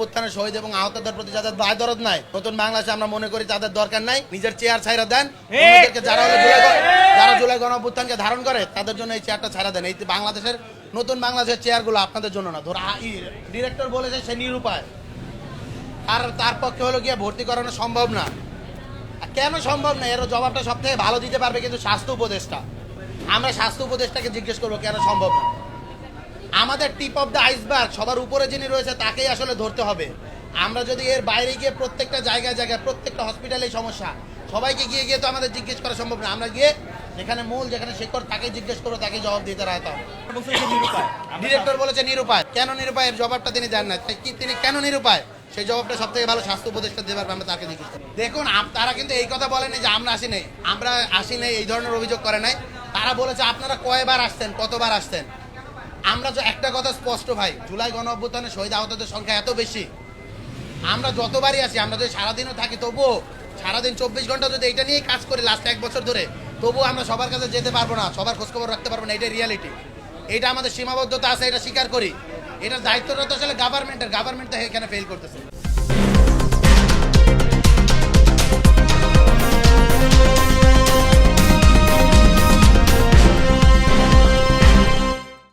গণঅভ্যুত্থানের শহীদ এবং আহতদের প্রতি যাদের দায় দরদ নাই, নতুন বাংলাদেশে আমরা মনে করি তাদের দরকার নাই। নিজের চেয়ার ছাইরা দেন, অন্যদেরকে যারা জুলাই গণঅভ্যুত্থানকে ধারণ করে তাদের জন্য এই চেয়ারটা ছাইরা দেন। এই বাংলাদেশের নতুন বাংলাদেশের চেয়ারগুলো আপনাদের জন্য না। ধর ডিরেক্টর বলেছে সে নিরুপায়, আর তার পক্ষে হলো গিয়ে ভর্তি করানো সম্ভব না। কেন সম্ভব না এর জবাবটা সব থেকে ভালো দিতে পারবে কিন্তু স্বাস্থ্য উপদেষ্টা। আমরা স্বাস্থ্য উপদেষ্টাকে জিজ্ঞেস করবো কেন সম্ভব না। আমাদের টিপ অফ দ্য আইসবার্গ সবার উপরে যিনি রয়েছে তাকেই আসলে ধরতে হবে। আমরা যদি এর বাইরে গিয়ে প্রত্যেকটা জায়গায় প্রত্যেকটা হসপিটালে সমস্যা সবাইকে গিয়ে গিয়ে তো আমাদের জিজ্ঞেস করা সম্ভব না। আমরা গিয়ে যেখানে মূল যেখানে শিক্ষক তাকে জিজ্ঞেস করবো, তাকে জবাব দিতে রাখতে হবে। ডিরেক্টর বলেছে নিরুপায়। কেন নিরুপায় এর জবাবটা তিনি দেন না। তিনি কেন নিরুপায় সেই জবাবটা সব থেকে ভালো স্বাস্থ্য উপদেষ্টা দিতে পারবে। আমরা তাকে জিজ্ঞেস করি। দেখুন তারা কিন্তু এই কথা বলেনি যে আমরা আসি নাই এই ধরনের অভিযোগ করে নাই। তারা বলেছে আপনারা কয়বার আসতেন, কতবার আসতেন। আমরা তো একটা কথা স্পষ্ট ভাই, জুলাই গণঅভ্যুত্থানে শহীদ আহতদের সংখ্যা এত বেশি, আমরা যতবারই আসি, আমরা যদি সারাদিনও থাকি তবুও সারাদিন 24 ঘন্টা যদি এটা নিয়েই কাজ করি লাস্ট 1 বছর ধরে, তবুও আমরা সবার কাছে যেতে পারবো না, সবার খোঁজখবর রাখতে পারবো না। এটাই রিয়ালিটি, এটা আমাদের সীমাবদ্ধতা আছে, এটা স্বীকার করি। এটার দায়িত্বটা তো আসলে গভর্নমেন্ট তো এখানে ফেল করতেছে।